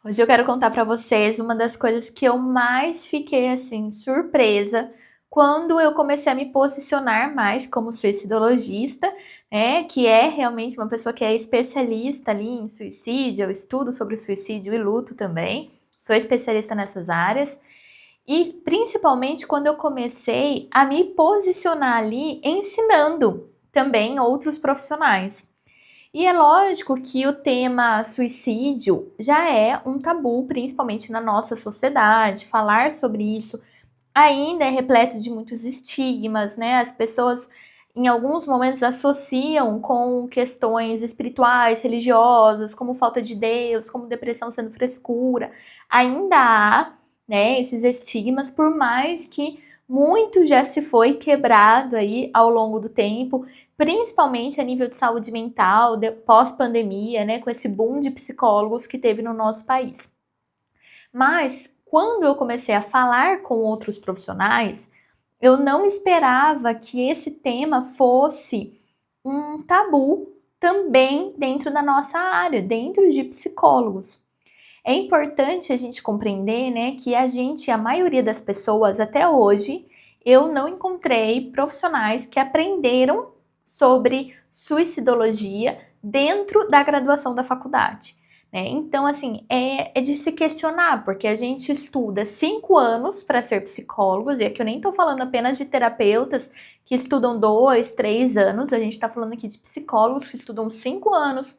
Hoje eu quero contar para vocês uma das coisas que eu mais fiquei assim surpresa quando eu comecei a me posicionar mais como suicidologista, né, que é realmente uma pessoa que é especialista ali em suicídio, eu estudo sobre suicídio e luto também, sou especialista nessas áreas, e principalmente quando eu comecei a me posicionar ali ensinando também outros profissionais. E é lógico que o tema suicídio já é um tabu, principalmente na nossa sociedade. Falar sobre isso ainda é repleto de muitos estigmas, né? As pessoas, em alguns momentos, associam com questões espirituais, religiosas, como falta de Deus, como depressão sendo frescura. Ainda há, né, esses estigmas, por mais que muito já se foi quebrado aí ao longo do tempo, principalmente a nível de saúde mental, pós-pandemia, né, com esse boom de psicólogos que teve no nosso país. Mas quando eu comecei a falar com outros profissionais, eu não esperava que esse tema fosse um tabu também dentro da nossa área, dentro de psicólogos. É importante a gente compreender, né, que a maioria das pessoas até hoje, eu não encontrei profissionais que aprenderam sobre suicidologia dentro da graduação da faculdade. Né? Então, assim, é de se questionar, porque a gente estuda 5 anos para ser psicólogos, e aqui eu nem estou falando apenas de terapeutas que estudam 2, 3 anos, a gente está falando aqui de psicólogos que estudam 5 anos,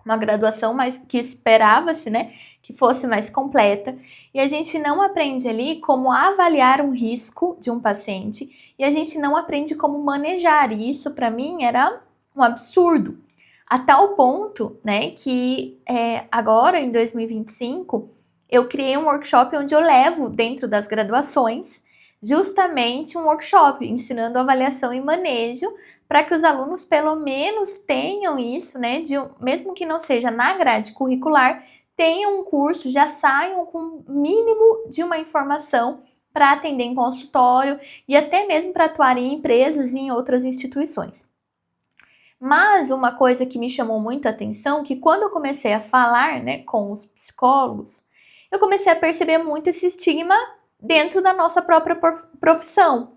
uma graduação mais que esperava-se, né, que fosse mais completa, e a gente não aprende ali como avaliar um risco de um paciente, e a gente não aprende como manejar, e isso para mim era um absurdo, a tal ponto, né, que agora em 2025 eu criei um workshop onde eu levo dentro das graduações justamente um workshop ensinando avaliação e manejo para que os alunos pelo menos tenham isso, né, mesmo que não seja na grade curricular, tenham um curso, já saiam com o mínimo de uma informação para atender em consultório e até mesmo para atuar em empresas e em outras instituições. Mas uma coisa que me chamou muito a atenção, que quando eu comecei a falar, né, com os psicólogos, eu comecei a perceber muito esse estigma dentro da nossa própria profissão.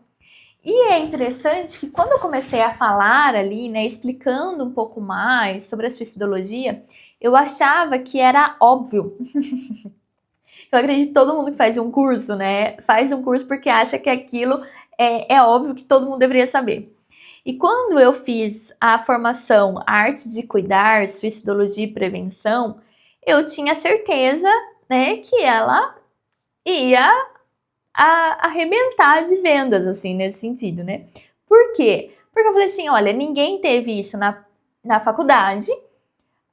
E é interessante que quando eu comecei a falar ali, né, explicando um pouco mais sobre a suicidologia, eu achava que era óbvio. Eu acredito que todo mundo que faz um curso, né, faz um curso porque acha que aquilo é óbvio que todo mundo deveria saber. E quando eu fiz a formação Arte de Cuidar, Suicidologia e Prevenção, eu tinha certeza, né, que ela ia arrebentar de vendas, assim, nesse sentido, né? Por quê? Porque eu falei assim, olha, ninguém teve isso na faculdade,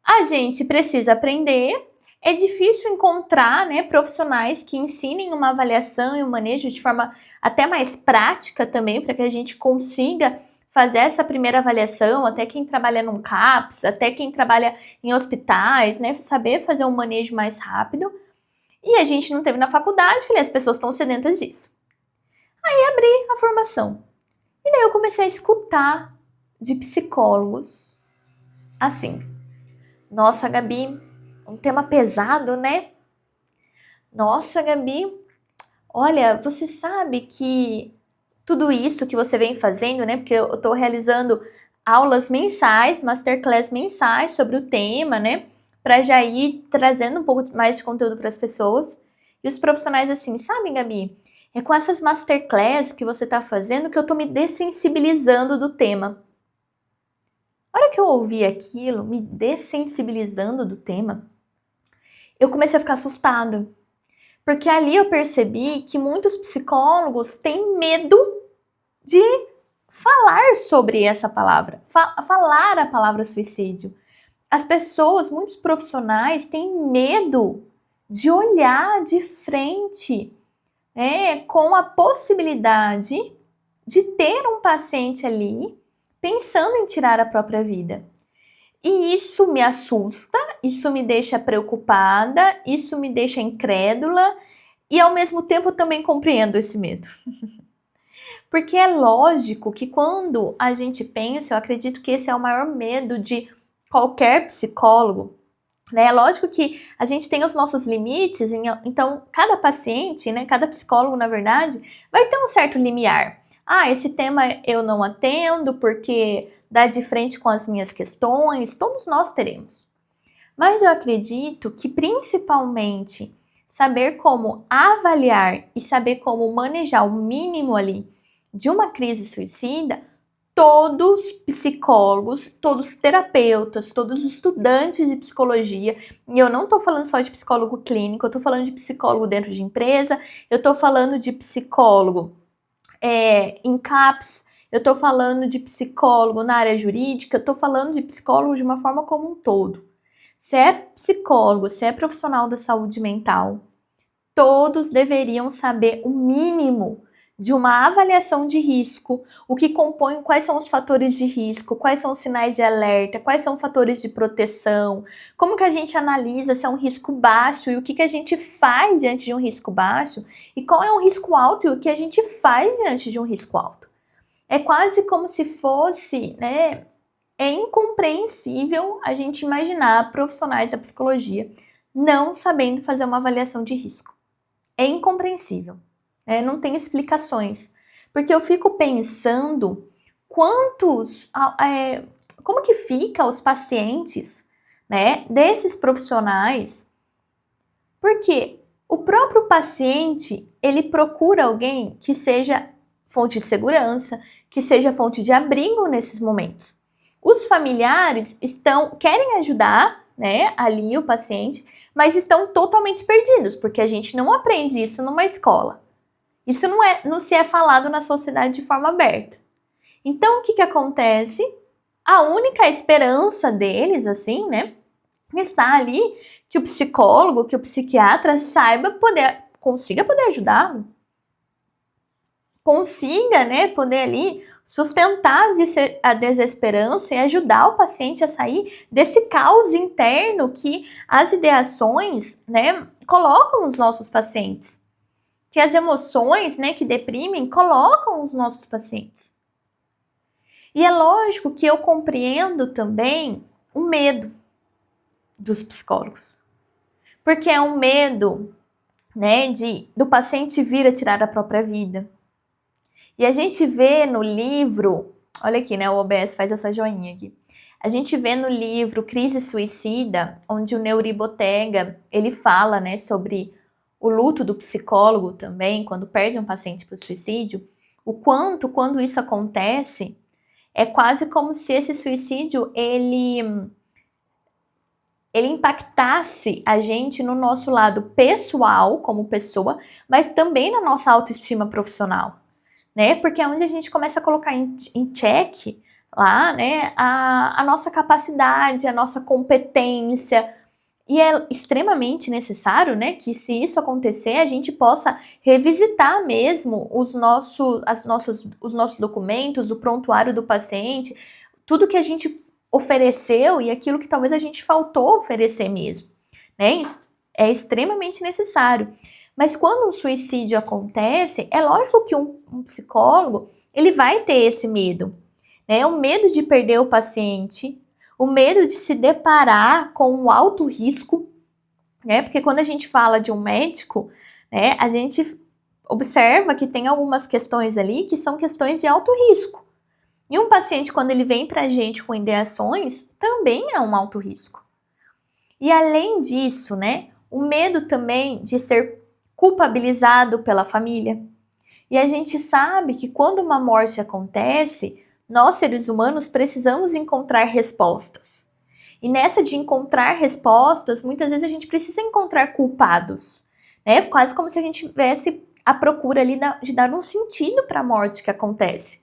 a gente precisa aprender, é difícil encontrar, né, profissionais que ensinem uma avaliação e um manejo de forma até mais prática também, para que a gente consiga fazer essa primeira avaliação, até quem trabalha num CAPS, até quem trabalha em hospitais, né, saber fazer um manejo mais rápido. E a gente não teve na faculdade, falei, as pessoas estão sedentas disso. Aí abri a formação. E daí eu comecei a escutar de psicólogos assim: nossa, Gabi, um tema pesado, né? Nossa, Gabi, olha, você sabe que tudo isso que você vem fazendo, né? Porque eu tô realizando aulas mensais, masterclass mensais sobre o tema, né? Para já ir trazendo um pouco mais de conteúdo para as pessoas. E os profissionais assim, sabe, Gabi? É com essas masterclass que você tá fazendo que eu tô me dessensibilizando do tema. A hora que eu ouvi aquilo, me dessensibilizando do tema, eu comecei a ficar assustada. Porque ali eu percebi que muitos psicólogos têm medo de falar sobre essa palavra, falar a palavra suicídio. As pessoas, muitos profissionais, têm medo de olhar de frente, né, com a possibilidade de ter um paciente ali pensando em tirar a própria vida. E isso me assusta, isso me deixa preocupada, isso me deixa incrédula e ao mesmo tempo eu também compreendo esse medo. Porque é lógico que quando a gente pensa, eu acredito que esse é o maior medo de qualquer psicólogo, né? Lógico que a gente tem os nossos limites, então cada paciente, né, cada psicólogo, na verdade, vai ter um certo limiar. Ah, esse tema eu não atendo porque dá de frente com as minhas questões, todos nós teremos. Mas eu acredito que principalmente saber como avaliar e saber como manejar o mínimo ali de uma crise suicida, todos psicólogos, todos terapeutas, todos estudantes de psicologia, e eu não tô falando só de psicólogo clínico, eu tô falando de psicólogo dentro de empresa, eu tô falando de psicólogo em CAPS, eu tô falando de psicólogo na área jurídica, eu tô falando de psicólogo de uma forma como um todo. Se é psicólogo, se é profissional da saúde mental, todos deveriam saber o mínimo de uma avaliação de risco, o que compõe, quais são os fatores de risco, quais são os sinais de alerta, quais são os fatores de proteção, como que a gente analisa se é um risco baixo e o que a gente faz diante de um risco baixo, e qual é um risco alto e o que a gente faz diante de um risco alto. É quase como se fosse, né? É incompreensível a gente imaginar profissionais da psicologia não sabendo fazer uma avaliação de risco. É incompreensível, não tem explicações. Porque eu fico pensando como que fica os pacientes, né, desses profissionais, porque o próprio paciente, ele procura alguém que seja fonte de segurança, que seja fonte de abrigo nesses momentos. Os familiares querem ajudar, né, ali o paciente, mas estão totalmente perdidos, porque a gente não aprende isso numa escola. Isso não se é falado na sociedade de forma aberta. Então, o que acontece? A única esperança deles, assim, né, está ali que o psicólogo, que o psiquiatra consiga poder ajudá-lo. Consiga, né, poder ali sustentar a desesperança e ajudar o paciente a sair desse caos interno que as ideações, né, colocam os nossos pacientes. Que as emoções, né, que deprimem, colocam os nossos pacientes. E é lógico que eu compreendo também o medo dos psicólogos. Porque é um medo, né, do paciente vir a tirar a própria vida. E a gente vê no livro, olha aqui, né, o OBS faz essa joinha aqui. A gente vê no livro Crise Suicida, onde o Neuri Botega, ele fala, né, sobre o luto do psicólogo também, quando perde um paciente para o suicídio, o quanto, quando isso acontece, é quase como se esse suicídio, ele impactasse a gente no nosso lado pessoal, como pessoa, mas também na nossa autoestima profissional. Né? Porque é onde a gente começa a colocar em xeque lá, né, a nossa capacidade, a nossa competência. E é extremamente necessário, né, que se isso acontecer, a gente possa revisitar mesmo os nossos documentos, o prontuário do paciente, tudo que a gente ofereceu e aquilo que talvez a gente faltou oferecer mesmo, né? É extremamente necessário. Mas quando um suicídio acontece, é lógico que um psicólogo, ele vai ter esse medo, né? O medo de perder o paciente, o medo de se deparar com um alto risco, né? Porque quando a gente fala de um médico, né, a gente observa que tem algumas questões ali que são questões de alto risco. E um paciente, quando ele vem pra gente com ideações, também é um alto risco. E além disso, né, o medo também de ser culpabilizado pela família. E a gente sabe que quando uma morte acontece, nós seres humanos precisamos encontrar respostas. E nessa de encontrar respostas, muitas vezes a gente precisa encontrar culpados, né? Quase como se a gente tivesse a procura ali de dar um sentido para a morte que acontece.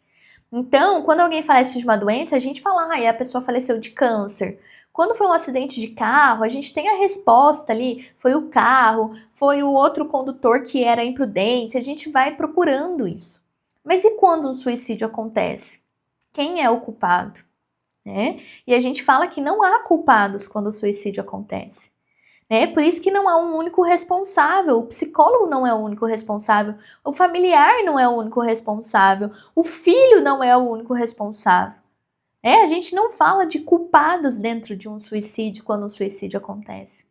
Então, quando alguém falece de uma doença, a gente fala, a pessoa faleceu de câncer. Quando foi um acidente de carro, a gente tem a resposta ali, foi o carro, foi o outro condutor que era imprudente, a gente vai procurando isso. Mas e quando um suicídio acontece? Quem é o culpado? Né? E a gente fala que não há culpados quando o suicídio acontece. Né? Por isso que não há um único responsável, o psicólogo não é o único responsável, o familiar não é o único responsável, o filho não é o único responsável. A gente não fala de culpados dentro de um suicídio quando um suicídio acontece.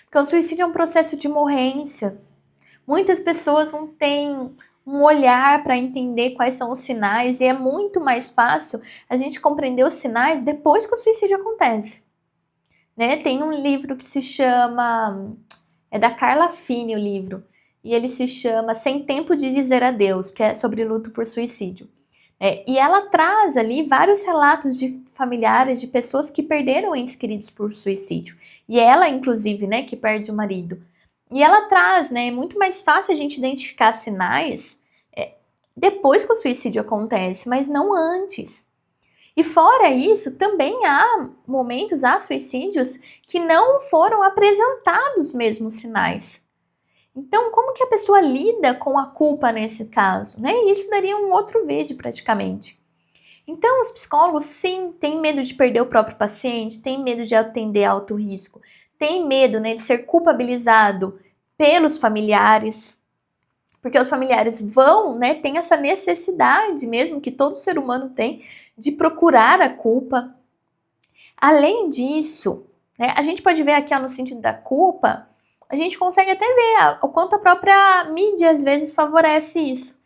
Porque o suicídio é um processo de morrência. Muitas pessoas não têm um olhar para entender quais são os sinais, e é muito mais fácil a gente compreender os sinais depois que o suicídio acontece. Né? Tem um livro que se chama... É da Carla Fini o livro. E ele se chama Sem Tempo de Dizer Adeus, que é sobre luto por suicídio. E ela traz ali vários relatos de familiares, de pessoas que perderam entes queridos por suicídio. E ela, inclusive, né, que perde o marido. E ela traz, né, é muito mais fácil a gente identificar sinais depois que o suicídio acontece, mas não antes. E fora isso, também há momentos, há suicídios que não foram apresentados mesmo sinais. Então, como que a pessoa lida com a culpa nesse caso? Né? Isso daria um outro vídeo praticamente. Então, os psicólogos, sim, têm medo de perder o próprio paciente, têm medo de atender a alto risco, têm medo, né, de ser culpabilizado pelos familiares, porque os familiares vão, né, tem essa necessidade mesmo que todo ser humano tem de procurar a culpa. Além disso, né, a gente pode ver aqui no sentido da culpa, a gente consegue até ver o quanto a própria mídia às vezes favorece isso,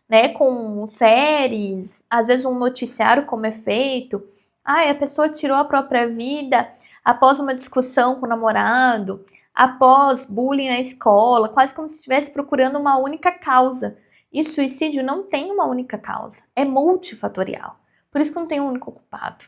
né, com séries, às vezes um noticiário como é feito, a pessoa tirou a própria vida após uma discussão com o namorado, após bullying na escola, quase como se estivesse procurando uma única causa. E suicídio não tem uma única causa, é multifatorial. Por isso que não tem um único culpado.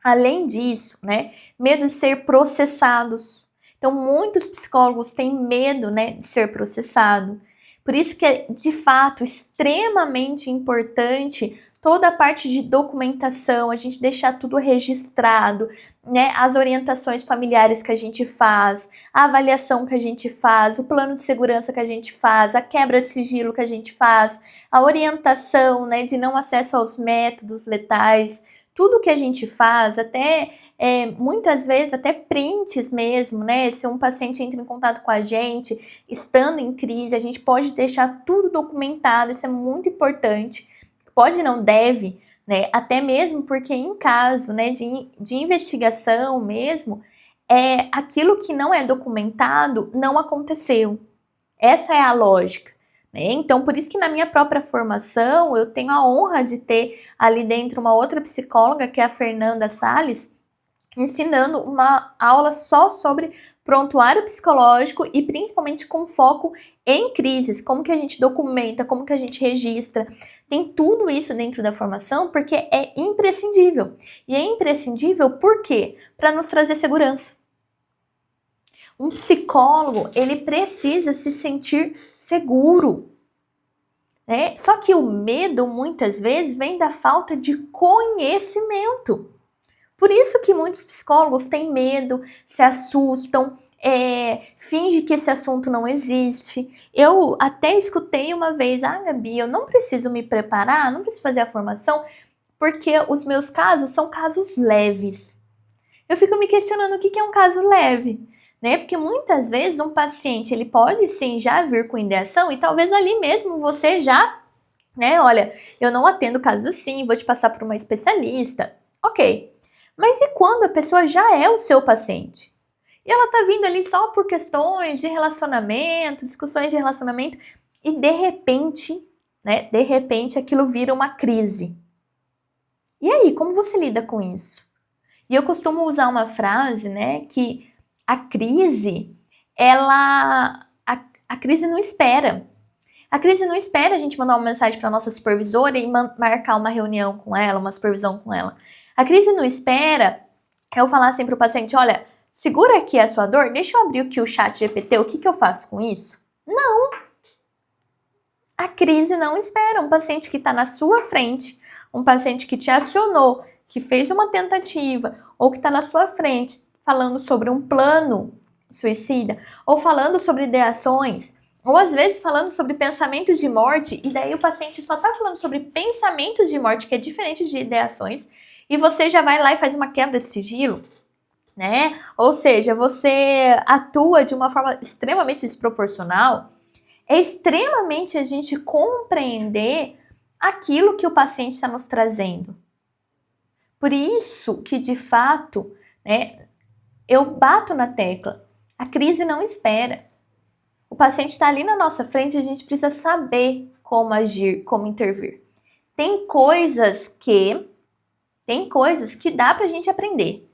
Além disso, né, medo de ser processados. Então, muitos psicólogos têm medo, né, de ser processado. Por isso que é, de fato, extremamente importante toda a parte de documentação, a gente deixar tudo registrado, né, as orientações familiares que a gente faz, a avaliação que a gente faz, o plano de segurança que a gente faz, a quebra de sigilo que a gente faz, a orientação, né, de não acesso aos métodos letais, tudo que a gente faz, até muitas vezes até prints mesmo, né? Se um paciente entra em contato com a gente, estando em crise, a gente pode deixar tudo documentado, isso é muito importante. Pode, não deve, né? Até mesmo porque em caso, né, de investigação mesmo, aquilo que não é documentado não aconteceu. Essa é a lógica. Então, por isso que na minha própria formação, eu tenho a honra de ter ali dentro uma outra psicóloga, que é a Fernanda Salles, ensinando uma aula só sobre prontuário psicológico e principalmente com foco em crises, como que a gente documenta, como que a gente registra. Tem tudo isso dentro da formação porque é imprescindível. E é imprescindível por quê? Para nos trazer segurança. Um psicólogo, ele precisa se sentir seguro. Né? Só que o medo, muitas vezes, vem da falta de conhecimento. Por isso que muitos psicólogos têm medo, se assustam, fingem que esse assunto não existe. Eu até escutei uma vez, Gabi, eu não preciso me preparar, não preciso fazer a formação, porque os meus casos são casos leves. Eu fico me questionando o que é um caso leve, né? Porque muitas vezes um paciente, ele pode sim já vir com ideação e talvez ali mesmo você já, né? Olha, eu não atendo casos assim, vou te passar por uma especialista. Ok. Mas e quando a pessoa já é o seu paciente? E ela tá vindo ali só por questões de relacionamento, discussões de relacionamento, e de repente, né? De repente aquilo vira uma crise. E aí, como você lida com isso? E eu costumo usar uma frase, né, que a crise, a crise não espera. A crise não espera a gente mandar uma mensagem para nossa supervisora e marcar uma reunião com ela, uma supervisão com ela. A crise não espera eu falar assim para o paciente, olha, segura aqui a sua dor, deixa eu abrir aqui o chat GPT, o que eu faço com isso? Não! A crise não espera. Um paciente que está na sua frente, um paciente que te acionou, que fez uma tentativa, ou que está na sua frente falando sobre um plano suicida, ou falando sobre ideações, ou às vezes falando sobre pensamentos de morte, e daí o paciente só está falando sobre pensamentos de morte, que é diferente de ideações, e você já vai lá e faz uma quebra de sigilo, né? Ou seja, você atua de uma forma extremamente desproporcional. É extremamente a gente compreender aquilo que o paciente está nos trazendo. Por isso que, de fato, né, eu bato na tecla. A crise não espera. O paciente está ali na nossa frente e a gente precisa saber como agir, como intervir. Tem coisas que dá para a gente aprender.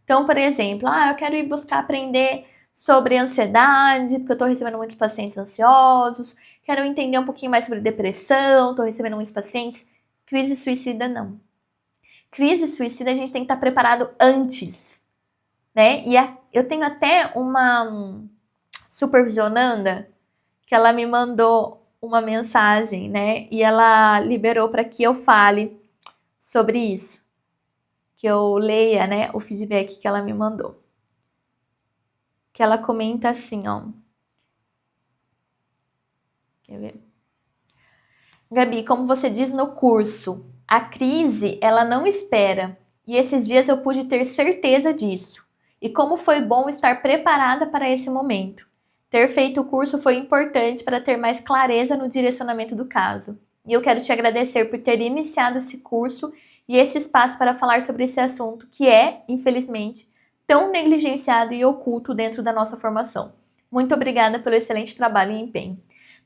Então, por exemplo, eu quero ir buscar aprender sobre ansiedade, porque eu estou recebendo muitos pacientes ansiosos. Quero entender um pouquinho mais sobre depressão, estou recebendo muitos pacientes. Crise suicida, não. Crise suicida a gente tem que estar preparado antes, né? E eu tenho até uma supervisionanda que ela me mandou uma mensagem, né? E ela liberou para que eu fale sobre isso, que eu leia, né, o feedback que ela me mandou. Que ela comenta assim, ó. Quer ver? Gabi, como você diz no curso, a crise, ela não espera. E esses dias eu pude ter certeza disso. E como foi bom estar preparada para esse momento. Ter feito o curso foi importante para ter mais clareza no direcionamento do caso. E eu quero te agradecer por ter iniciado esse curso e esse espaço para falar sobre esse assunto que é, infelizmente, tão negligenciado e oculto dentro da nossa formação. Muito obrigada pelo excelente trabalho e empenho.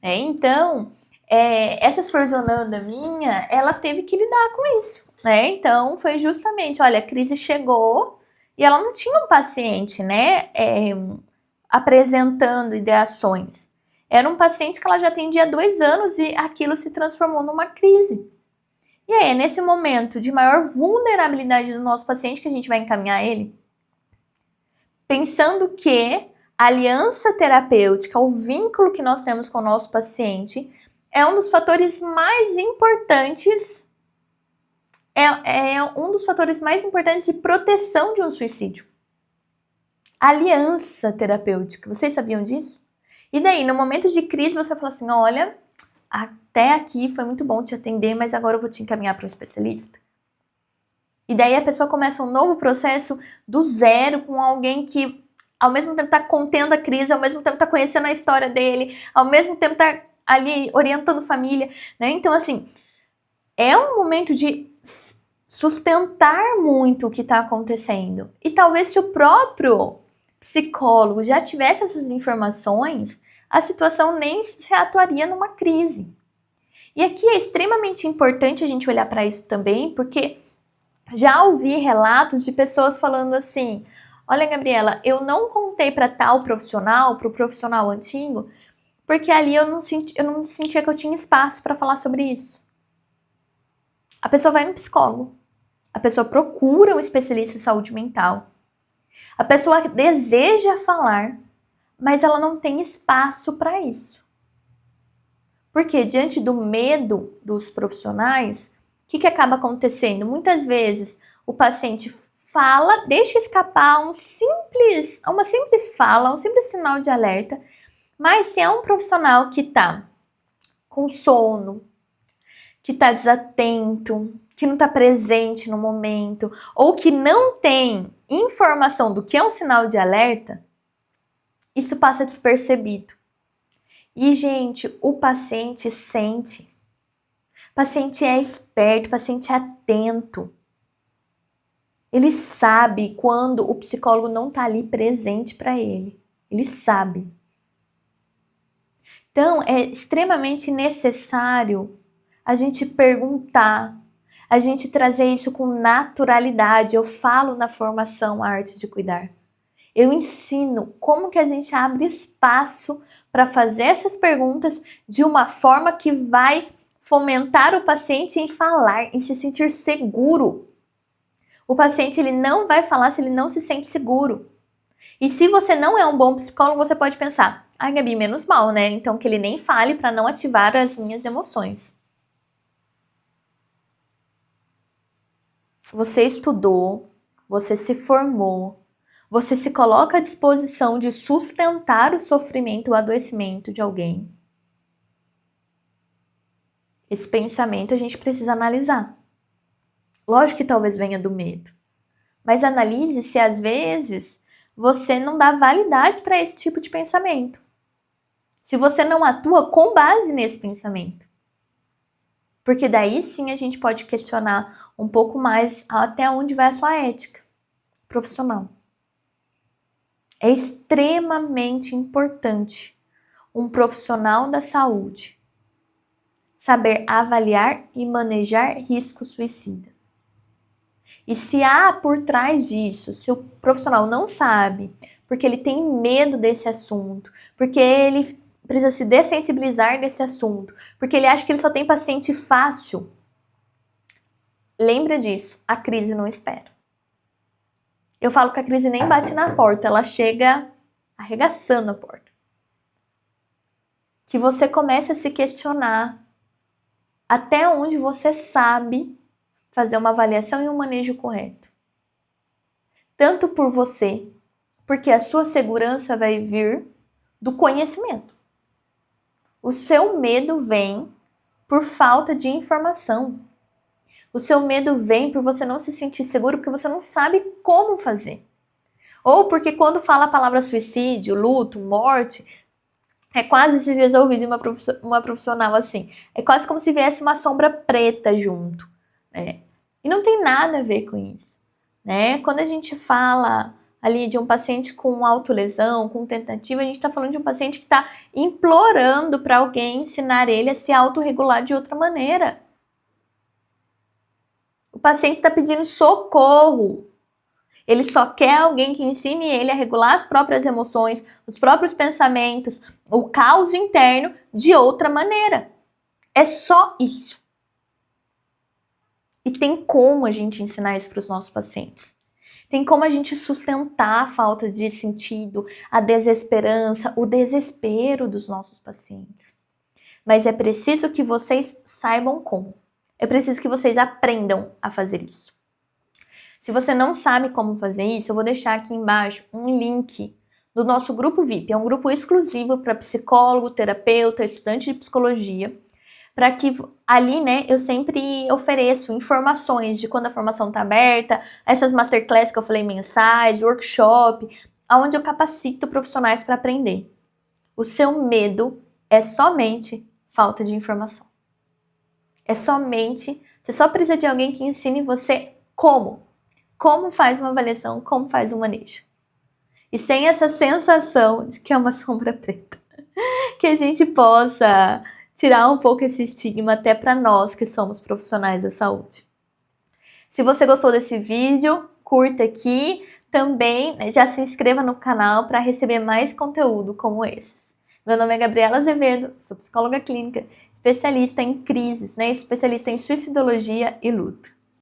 Então, essa supervisionanda minha, ela teve que lidar com isso, né? Então, foi justamente, olha, a crise chegou e ela não tinha um paciente, né, apresentando ideações. Era um paciente que ela já atendia há 2 anos e aquilo se transformou numa crise. E aí, é nesse momento de maior vulnerabilidade do nosso paciente que a gente vai encaminhar ele, pensando que a aliança terapêutica, o vínculo que nós temos com o nosso paciente, é um dos fatores mais importantes, é um dos fatores mais importantes de proteção de um suicídio. Aliança terapêutica, vocês sabiam disso? E daí, no momento de crise, você fala assim, olha, até aqui foi muito bom te atender, mas agora eu vou te encaminhar para um especialista. E daí a pessoa começa um novo processo do zero com alguém que ao mesmo tempo está contendo a crise, ao mesmo tempo está conhecendo a história dele, ao mesmo tempo está ali orientando família, né? Então, assim, é um momento de sustentar muito o que está acontecendo. E talvez se o próprio psicólogo já tivesse essas informações, a situação nem se atuaria numa crise. E aqui é extremamente importante a gente olhar para isso também, porque já ouvi relatos de pessoas falando assim, olha, Gabriela, eu não contei para tal profissional, para o profissional antigo, porque ali eu não sentia que eu tinha espaço para falar sobre isso. A pessoa vai no psicólogo, a pessoa procura um especialista em saúde mental, a pessoa deseja falar, mas ela não tem espaço para isso. Porque diante do medo dos profissionais, o que acaba acontecendo? Muitas vezes o paciente fala, deixa escapar uma simples fala, um simples sinal de alerta, mas se é um profissional que está com sono, que está desatento, que não está presente no momento, ou que não tem informação do que é um sinal de alerta, isso passa despercebido. E, gente, o paciente sente. O paciente é esperto, o paciente é atento. Ele sabe quando o psicólogo não está ali presente para ele. Ele sabe. Então, é extremamente necessário a gente perguntar, a gente trazer isso com naturalidade. Eu falo na formação A Arte de Cuidar. Eu ensino como que a gente abre espaço para fazer essas perguntas de uma forma que vai fomentar o paciente em falar, em se sentir seguro. O paciente ele não vai falar se ele não se sente seguro. E se você não é um bom psicólogo, você pode pensar, ai, Gabi, menos mal, né? Então que ele nem fale para não ativar as minhas emoções. Você estudou, você se formou, você se coloca à disposição de sustentar o sofrimento, o adoecimento de alguém. Esse pensamento a gente precisa analisar. Lógico que talvez venha do medo, mas analise se às vezes você não dá validade para esse tipo de pensamento. Se você não atua com base nesse pensamento. Porque daí sim a gente pode questionar um pouco mais até onde vai a sua ética profissional. É extremamente importante um profissional da saúde saber avaliar e manejar risco suicida. E se há por trás disso, se o profissional não sabe, porque ele tem medo desse assunto, porque ele precisa se dessensibilizar desse assunto, porque ele acha que ele só tem paciente fácil, lembra disso, a crise não espera. Eu falo que a crise nem bate na porta, ela chega arregaçando a porta. Que você comece a se questionar até onde você sabe fazer uma avaliação e um manejo correto. Tanto por você, porque a sua segurança vai vir do conhecimento. O seu medo vem por falta de informação. O seu medo vem por você não se sentir seguro, porque você não sabe como fazer. Ou porque quando fala a palavra suicídio, luto, morte, é quase, esses dias eu ouvi de uma profissional assim, é quase como se viesse uma sombra preta junto, né? E não tem nada a ver com isso, né? Quando a gente fala ali de um paciente com autolesão, com tentativa, a gente está falando de um paciente que está implorando para alguém ensinar ele a se autorregular de outra maneira. O paciente está pedindo socorro. Ele só quer alguém que ensine ele a regular as próprias emoções, os próprios pensamentos, o caos interno de outra maneira. É só isso. E tem como a gente ensinar isso para os nossos pacientes. Tem como a gente sustentar a falta de sentido, a desesperança, o desespero dos nossos pacientes. Mas é preciso que vocês saibam como. É preciso que vocês aprendam a fazer isso. Se você não sabe como fazer isso, eu vou deixar aqui embaixo um link do nosso grupo VIP. É um grupo exclusivo para psicólogo, terapeuta, estudante de psicologia, para que ali, né, eu sempre ofereço informações de quando a formação está aberta, essas masterclass que eu falei mensais, workshop, onde eu capacito profissionais para aprender. O seu medo é somente falta de informação. Você só precisa de alguém que ensine você como faz uma avaliação, como faz um manejo. E sem essa sensação de que é uma sombra preta. Que a gente possa tirar um pouco esse estigma até para nós que somos profissionais da saúde. Se você gostou desse vídeo, curta aqui. Também já se inscreva no canal para receber mais conteúdo como esses. Meu nome é Gabriela Azevedo, sou psicóloga clínica, especialista em crises, né? Especialista em suicidologia e luto.